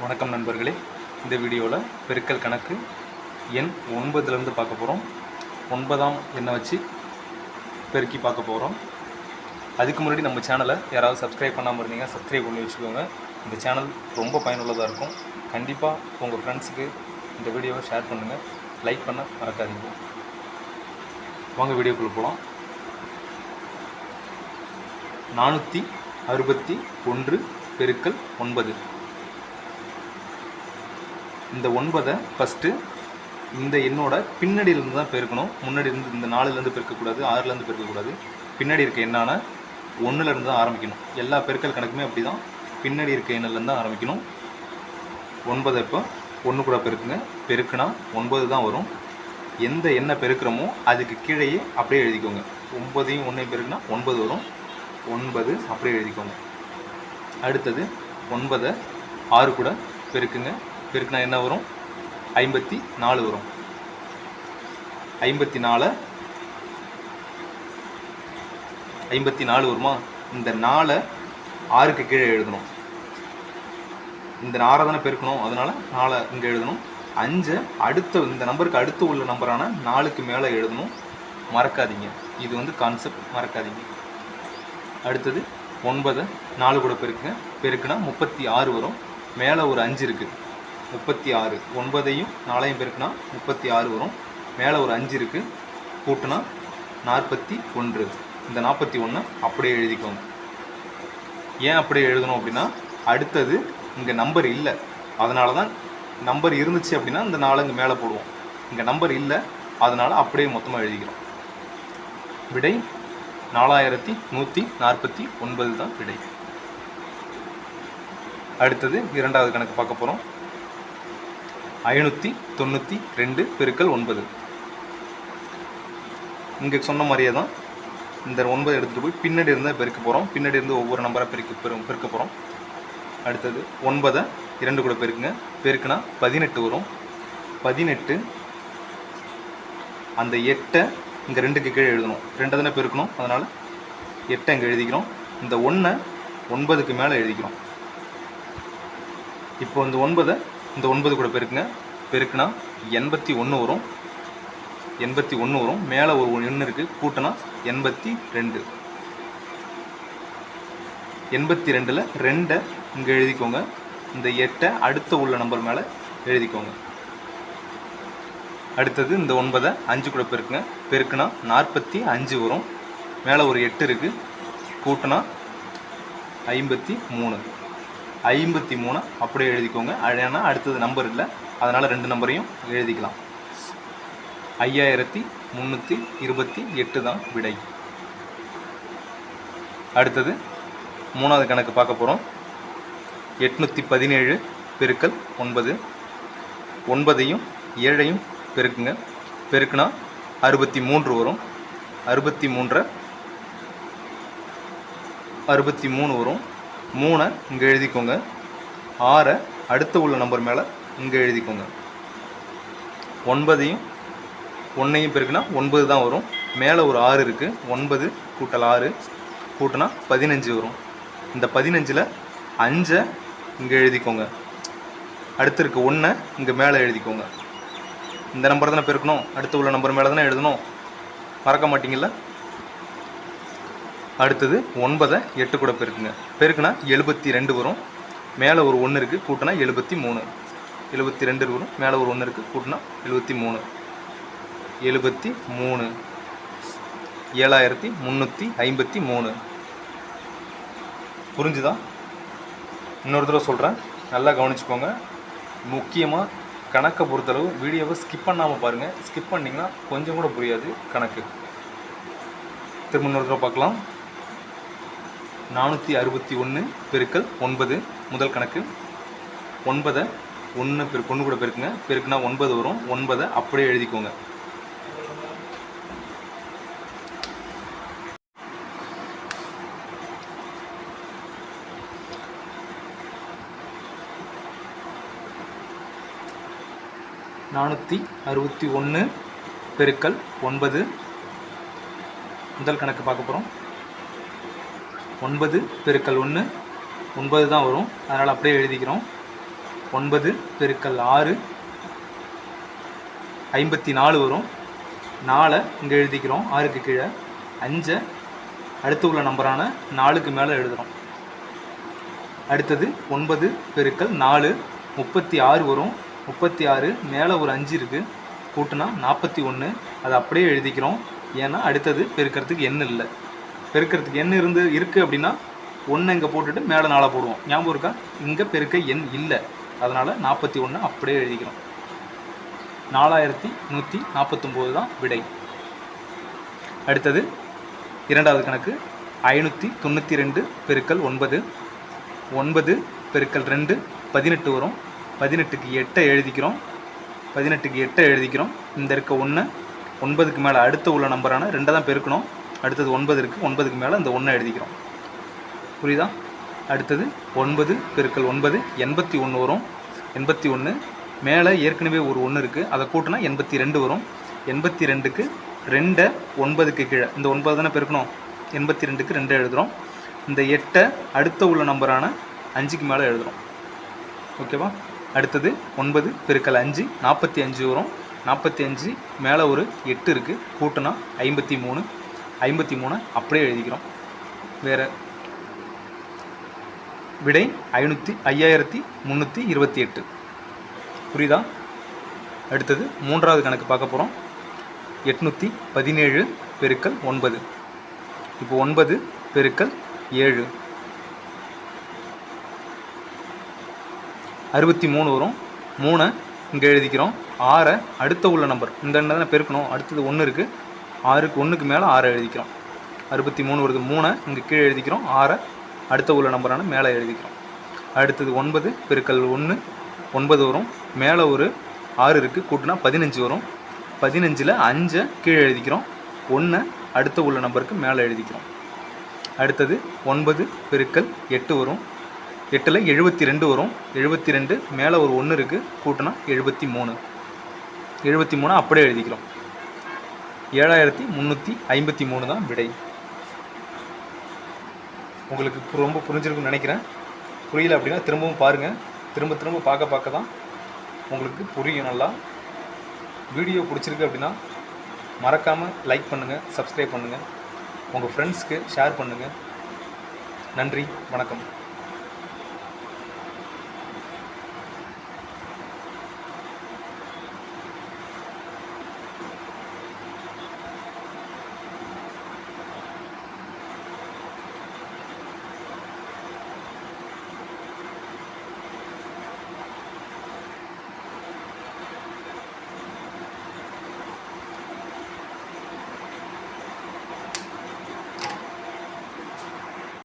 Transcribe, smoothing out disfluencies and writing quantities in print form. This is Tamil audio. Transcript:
வணக்கம் நண்பர்களே. இந்த வீடியோவில் பெருக்கல் கணக்கு எண் 9லேருந்து பார்க்க போகிறோம். 9ஆம் எண்ணை வச்சு பெருக்கி பார்க்க போகிறோம். அதுக்கு முன்னாடி நம்ம சேனலை யாராவது சப்ஸ்கிரைப் பண்ணாமல் இருந்தீங்கன்னா சப்ஸ்கிரைப் பண்ணி வச்சுக்கோங்க. இந்த சேனல் ரொம்ப பயனுள்ளதாக இருக்கும். கண்டிப்பாக உங்கள் ஃப்ரெண்ட்ஸுக்கு இந்த வீடியோவை ஷேர் பண்ணுங்கள், லைக் பண்ண மறக்காதீங்க. வாங்க வீடியோக்குள்ளே போகலாம். 461 பெருக்கல் 9. இந்த 9 ஃபஸ்ட்டு இந்த எண்ணோட பின்னாடியிலேருந்து தான் பெருக்கணும். முன்னாடி இருந்து இந்த 4லேருந்து பெருக்கக்கூடாது, 6லேருந்து பெருக்கக்கூடாது. பின்னாடி இருக்க எண்ணான 1லேருந்து தான் ஆரம்பிக்கணும். எல்லா பெருக்கல் கணக்குமே அப்படி தான், பின்னாடி இருக்க எண்ணிலேருந்து தான் ஆரம்பிக்கணும். 9 இப்போ 1 கூட பெருக்குங்க. பெருக்குனா 9 தான் வரும். எந்த எண்ணை பெருக்கிறோமோ அதுக்கு கீழேயே அப்படியே எழுதிக்கோங்க. 9ஐயும் 1ஐயும் பெருக்குனா 9 வரும். 9 அப்படியே எழுதிக்கோங்க. அடுத்தது 9 6 கூட பெருக்குங்க. பெருக்குனா என்ன வரும்? 54 வரும். 54 வருமா? இந்த 4 6க்கு கீழே எழுதணும். இந்த 6 தானே பெருக்கணும், அதனால் 4 இங்கே எழுதணும். 5 அடுத்த இந்த நம்பருக்கு அடுத்து உள்ள நம்பரான 4க்கு மேலே எழுதணும். மறக்காதீங்க, இது வந்து கான்செப்ட், மறக்காதீங்க. அடுத்தது 9 4 கூட பெருக்குங்க. பெருக்குனா 36 வரும். மேலே ஒரு 5 இருக்குது, 36. 9ஐயும் 4ஐயும் பெருக்குனா 36 வரும். மேலே ஒரு 5 இருக்குது, கூட்டினா 41. இந்த 41 அப்படியே எழுதிக்கோங்க. ஏன் அப்படியே எழுதணும் அப்படின்னா, அடுத்தது இங்கே நம்பர் இல்லை, அதனால தான். நம்பர் இருந்துச்சு அப்படின்னா இந்த 4 இங்கே மேலே போடுவோம். இங்கே நம்பர் இல்லை, அதனால் அப்படியே மொத்தமாக எழுதிக்கிறோம். விடை 4149 தான் விடை. அடுத்தது இரண்டாவது கணக்கு பார்க்க போகிறோம். 592 பெருக்கல் 9. இங்கே சொன்ன மாதிரியே தான் இந்த 9 எடுத்துகிட்டு போய் பின்னாடி இருந்தால் பெருக்க போகிறோம். பின்னாடி இருந்து ஒவ்வொரு நம்பராக பெருக்க போகிறோம். அடுத்தது 9 2 கூட பெருக்குங்க. பெருக்குனா 18 வரும். 18 அந்த 8 இங்கே 2க்கு கீழே எழுதணும். 2 தானே பெருக்கணும், அதனால் 8 இங்கே எழுதிக்கிறோம். இந்த 1 9க்கு மேலே எழுதிக்கிறோம். இப்போ இந்த 9 இந்த 9 கூட பெருக்குங்க. பெருக்குனா 81 வரும். 81 வரும். மேலே ஒரு 1 இருக்குது, கூட்டினா 82. 82ல் 2 இங்கே எழுதிக்கோங்க. இந்த 8 அடுத்த உள்ள நம்பர் மேலே எழுதிக்கோங்க. அடுத்தது இந்த 9 5 கூட பெருக்குங்க. பெருக்குனா 45 வரும். மேலே ஒரு 8 இருக்குது, கூட்டினா 53. 53 அப்படியே எழுதிக்கோங்க. ஏன்னா அடுத்தது நம்பர் இல்லை, அதனால் 2 நம்பரையும் எழுதிக்கலாம். 5328 தான் விடை. அடுத்தது மூணாவது கணக்கு பார்க்க போகிறோம். 817 பெருக்கல் 9. 9ஐயும் 7ஐயும் பெருக்குங்க. பெருக்குனா 63 வரும். 63 வரும். 3 இங்கே எழுதிக்கோங்க. 6 அடுத்த உள்ள நம்பர் மேலே இங்கே எழுதிக்கோங்க. 9ஐயும் 1ஐயும் பெருக்குனா 9 தான் வரும். மேலே ஒரு 6 இருக்குது. 9 கூட்டல் 6 கூட்டினா 15 வரும். இந்த 15ல் 5 இங்கே எழுதிக்கோங்க. அடுத்து இருக்க 1 இங்கே மேலே எழுதிக்கோங்க. இந்த நம்பர் தானே பெருக்கணும், அடுத்து உள்ள நம்பர் மேலே தானே எழுதணும், மறக்க மாட்டிங்களா? அடுத்தது 9 8 கூட பெருக்குங்க. பெருக்குனா 72 வரும். மேலே ஒரு 1 இருக்குது, கூட்டினா 73. 72 வரும். மேலே ஒரு 1 இருக்குது, கூட்டினா 73. 73 7353. புரிஞ்சுதா? இன்னொரு தடவை சொல்கிறேன், நல்லா கவனிச்சுக்கோங்க. முக்கியமாக கணக்கை பொறுத்தளவு வீடியோவை ஸ்கிப் பண்ணாமல் பாருங்கள். ஸ்கிப் பண்ணிங்கன்னா கொஞ்சம் கூட புரியாது கணக்கு. திரும்ப இன்னொரு தடவை பார்க்கலாம். 461 பெருக்கல் 9 முதல் கணக்கு. 9 1 கூட பெருக்குங்க. பெருக்குனா 9 வரும். 9 அப்படியே எழுதிக்கோங்க. நானூற்றி 61 பெருக்கல் 9 முதல் கணக்கு பார்க்க போகிறோம். 9 பெருக்கல் 1 9 தான் வரும், அதனால் அப்படியே எழுதிக்கிறோம். 9 பெருக்கல் 6 54 வரும். 4 இங்கே எழுதிக்கிறோம் 6க்கு கீழே. 5 அடுத்து உள்ள நம்பரான 4க்கு மேலே எழுதுகிறோம். அடுத்தது 9 பெருக்கல் 4 36 வரும். 36 மேலே ஒரு 5 இருக்குது, கூட்டினா 41. அதை அப்படியே எழுதிக்கிறோம். ஏன்னா அடுத்தது பெருக்கிறதுக்கு எண் இல்லை. பெருக்கிறதுக்கு எண் இருக்குது அப்படின்னா 1 இங்கே போட்டுட்டு மேலே 4 போடுவோம். ஞாபகம் இருக்கா? இங்கே பெருக்க எண் இல்லை, அதனால் 41 அப்படியே எழுதிக்கிறோம். 4149 தான் விடை. அடுத்தது இரண்டாவது கணக்கு 592 பெருக்கல் 9. 9 பெருக்கல் 2 18 வரும். 18க்கு 8 எழுதிக்கிறோம். 18க்கு 8 எழுதிக்கிறோம். இந்த இருக்க 1 9க்கு மேலே அடுத்த உள்ள நம்பரான 2 தான் பெருக்கணும். அடுத்தது 9 இருக்குது, 9க்கு மேலே இந்த 1 எழுதிக்கிறோம். புரியுதா? அடுத்தது 9 பெருக்கல் 9 81 வரும். 81 மேலே ஏற்கனவே ஒரு 1 இருக்குது, அதை கூட்டினா 82 வரும். 82க்கு 2 9க்கு கீழே இந்த 9 தானே பெருக்கணும். 82க்கு 2 எழுதுகிறோம். இந்த 8 அடுத்த உள்ள நம்பரான 5க்கு மேலே எழுதுகிறோம். ஓகேவா? அடுத்தது 9 பெருக்கல் 5 45 வரும். 45 மேலே ஒரு 8 இருக்குது, கூட்டினா 53. 53 அப்படியே எழுதிக்கிறோம். வேறு விடை 5328. புரியுதா? அடுத்தது மூன்றாவது கணக்கு பார்க்க போகிறோம். 817 பெருக்கல் 9. இப்போ 9 பெருக்கல் 7 63 வரும். 3 இங்கே எழுதிக்கிறோம். 6 அடுத்த உள்ள நம்பர் இந்த எண்ணை தானே பெருக்கணும். அடுத்தது 1 இருக்குது, 6க்கு 1க்கு மேலே 6 எழுதிக்கிறோம். 63 வருது. 3 இங்கே கீழே எழுதிக்கிறோம். 6 அடுத்த உள்ள நம்பரான மேலே எழுதிக்கிறோம். அடுத்தது 9 பெருக்கல் 1 9 வரும். மேலே ஒரு 6 இருக்குது, கூட்டினா 15 வரும். 15ல் 5 கீழே எழுதிக்கிறோம். 1 அடுத்த உள்ள நம்பருக்கு மேலே எழுதிக்கிறோம். அடுத்தது 9 பெருக்கல் 8 வரும். 8ல் 72 வரும். 72 மேலே ஒரு 1 இருக்குது, கூட்டினா 73. 73 அப்படியே எழுதிக்கிறோம். 7353 தான் விடை. உங்களுக்கு ரொம்ப புரிஞ்சிருக்குன்னு நினைக்கிறேன். புரியல அப்படின்னா திரும்பவும் பாருங்கள். திரும்ப பார்க்க தான் உங்களுக்கு புரியும் நல்லா. வீடியோ பிடிச்சிருக்கு அப்படின்னா மறக்காமல் லைக் பண்ணுங்கள், சப்ஸ்கிரைப் பண்ணுங்கள், உங்கள் ஃப்ரெண்ட்ஸ்க்கு ஷேர் பண்ணுங்கள். நன்றி, வணக்கம்.